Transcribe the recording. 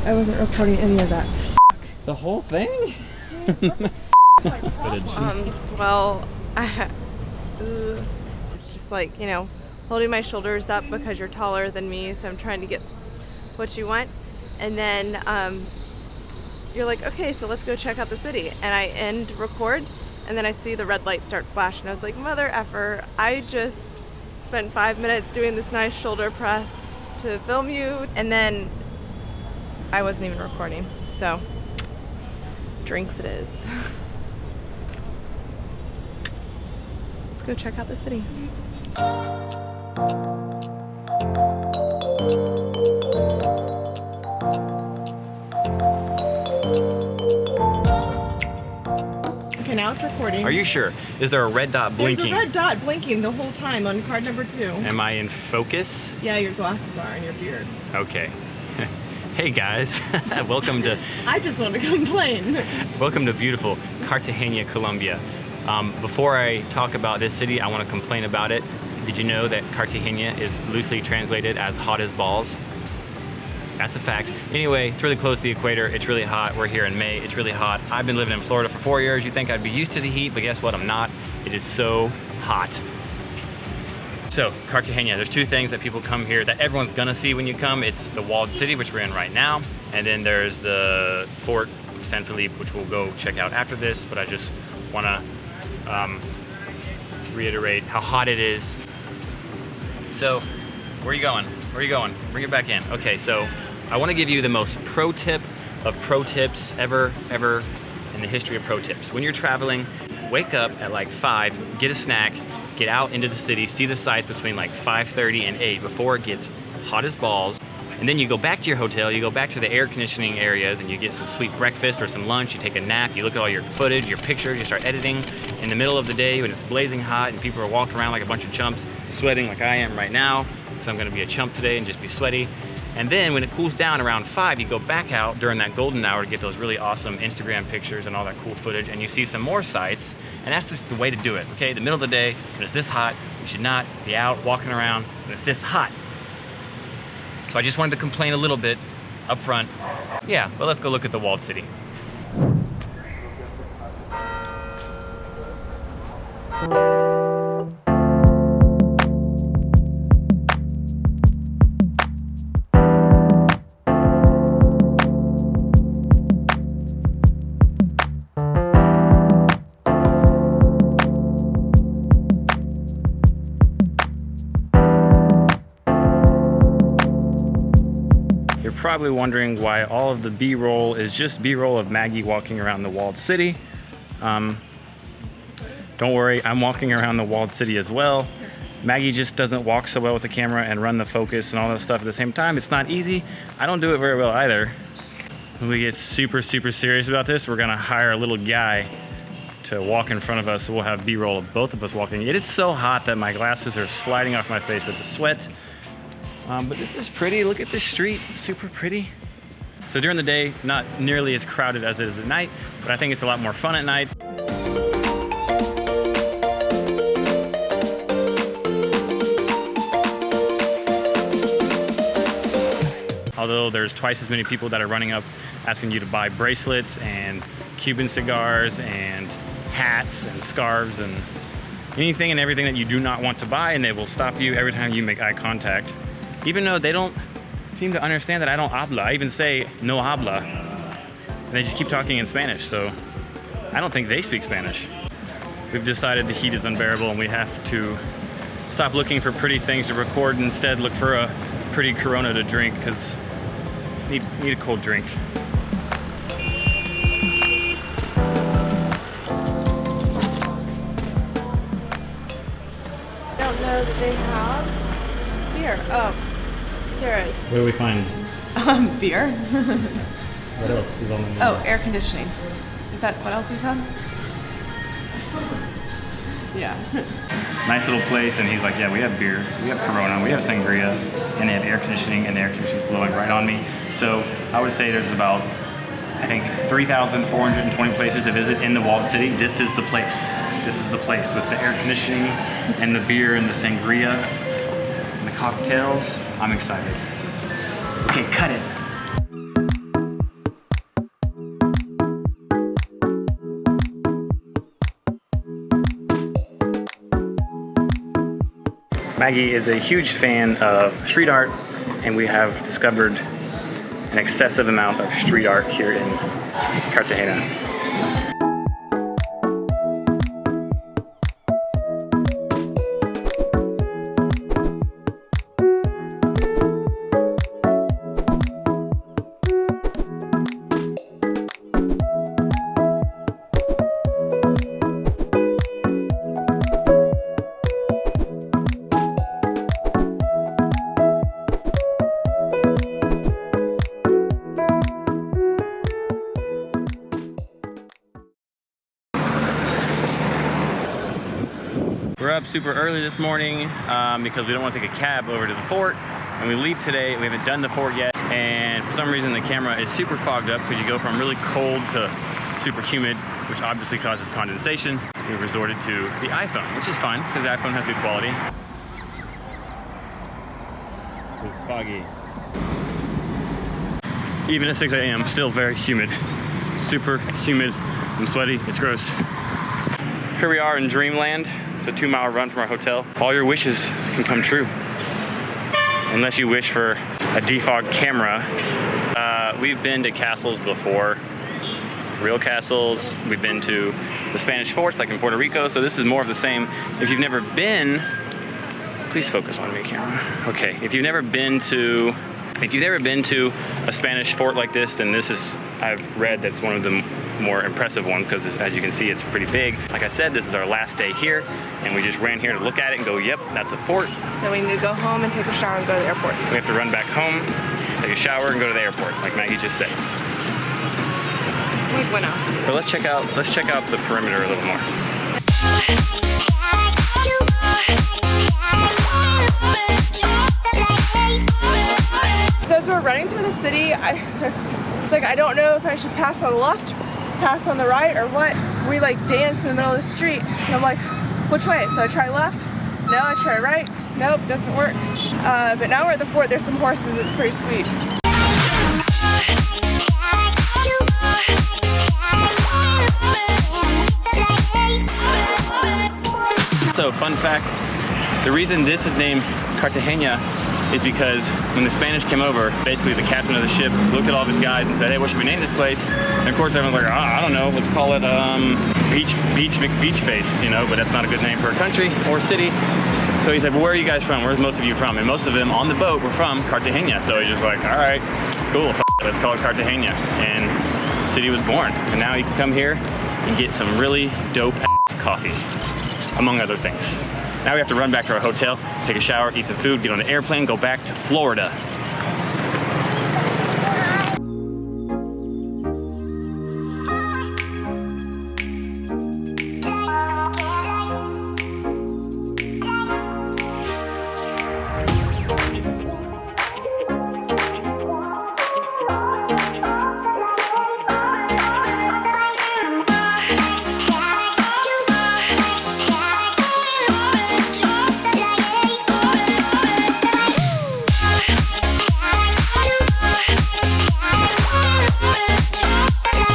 I wasn't recording any of that. The whole thing? Well, it's just like, you know, holding my shoulders up because you're taller than me, so I'm trying to get what you want. And then you're like, okay, so let's go check out the city. And I end record, and then I see the red light start flashing. I was like, mother effer, I just spent 5 minutes doing this nice shoulder press to film you, and then I wasn't even recording. So, drinks it is. Let's go check out the city. Okay, now it's recording. Are you sure? Is there a red dot blinking? There's a red dot blinking the whole time on card number 2. Am I in focus? Yeah, your glasses are and your beard. Okay. Hey guys, welcome to... I just want to complain. Welcome to beautiful Cartagena, Colombia. Before I talk about this city, I want to complain about it. Did you know that Cartagena is loosely translated as hot as balls? That's a fact. Anyway, it's really close to the equator. It's really hot. We're here in May. It's really hot. I've been living in Florida for 4 years. You think I'd be used to the heat, but guess what? I'm not. It is so hot. So, Cartagena, there's 2 things that people come here that everyone's gonna see when you come. It's the walled city, which we're in right now, and then there's the Fort San Felipe, which we'll go check out after this, but I just wanna reiterate how hot it is. So, where are you going? Where are you going? Bring it back in. Okay, so I wanna give you the most pro tip of pro tips ever in the history of pro tips. When you're traveling, wake up at like 5, get a snack, get out into the city, see the sights between like 5:30 and 8 before it gets hot as balls. And then you go back to your hotel, you go back to the air conditioning areas and you get some sweet breakfast or some lunch, you take a nap, you look at all your footage, your pictures, you start editing in the middle of the day when it's blazing hot and people are walking around like a bunch of chumps, sweating like I am right now, because I'm gonna be a chump today and just be sweaty. And then when it cools down around 5, you go back out during that golden hour to get those really awesome Instagram pictures and all that cool footage, and you see some more sights, and that's just the way to do it, okay? The middle of the day, when it's this hot, you should not be out walking around when it's this hot. So I just wanted to complain a little bit up front. Yeah, but let's go look at the walled city. Probably wondering why all of the B-roll is just B-roll of Maggie walking around the walled city. Don't worry, I'm walking around the walled city as well. Maggie just doesn't walk so well with the camera and run the focus and all that stuff at the same time. It's not easy. I don't do it very well either. When we get super serious about this, we're gonna hire a little guy to walk in front of us, so we'll have B-roll of both of us walking. It is so hot that my glasses are sliding off my face with the sweat. But this is pretty. Look at this street, it's super pretty. So during the day, not nearly as crowded as it is at night, but I think it's a lot more fun at night. Although there's twice as many people that are running up asking you to buy bracelets and Cuban cigars and hats and scarves and anything and everything that you do not want to buy, and they will stop you every time you make eye contact. Even though they don't seem to understand that I don't habla. I even say no habla. And they just keep talking in Spanish, so I don't think they speak Spanish. We've decided the heat is unbearable and we have to stop looking for pretty things to record and instead look for a pretty Corona to drink, because need a cold drink. I don't know that they have here. Oh. There is. What do we find? Beer. What else is on the menu? Oh, air conditioning. Is that what else you found? Yeah. Nice little place, and he's like, yeah, we have beer, we have Corona, we have sangria, and they have air conditioning, and the air conditioning is blowing right on me. So I would say there's about, I think, 3,420 places to visit in the walled city. This is the place. This is the place with the air conditioning and the beer and the sangria and the cocktails. I'm excited. Okay, cut it. Maggie is a huge fan of street art, and we have discovered an excessive amount of street art here in Cartagena. We're up super early this morning because we don't want to take a cab over to the fort, and we leave today. We haven't done the fort yet, and for some reason the camera is super fogged up because you go from really cold to super humid, which obviously causes condensation. We've resorted to the iPhone, which is fine because the iPhone has good quality. It's foggy. Even at 6 a.m., still very humid. Super humid. I'm sweaty. It's gross. Here we are in Dreamland. It's a 2-mile run from our hotel. All your wishes can come true. Unless you wish for a defogged camera. We've been to castles before. Real castles. We've been to the Spanish forts like in Puerto Rico. So this is more of the same. If you've never been, please focus on me, camera. Okay, if you've never been to a Spanish fort like this, then this is, I've read that's one of the more impressive ones because as you can see, it's pretty big. Like I said, this is our last day here, and we just ran here to look at it and go, yep, that's a fort. Then we need to go home and take a shower and go to the airport. We have to run back home, take a shower, and go to the airport, like Maggie just said. Muy bueno. So let's check out the perimeter a little more. So as we're running through the city, it's like I don't know if I should pass on the left, pass on the right, or what. We like dance in the middle of the street, and I'm like, which way? So I try left, no, I try right, nope, doesn't work. But now we're at the fort, there's some horses, it's pretty sweet. So, fun fact, the reason this is named Cartagena is because when the Spanish came over, basically the captain of the ship looked at all of his guys and said, hey, what should we name this place? And of course everyone's like, I don't know, let's call it Beach Face, you know, but that's not a good name for a country or city. So he said, well, where are you guys from? Where's most of you from? And most of them on the boat were from Cartagena. So he's just like, all right, cool, let's call it Cartagena. And the city was born. And now you can come here and get some really dope ass coffee, among other things. Now we have to run back to our hotel, take a shower, eat some food, get on the airplane, go back to Florida.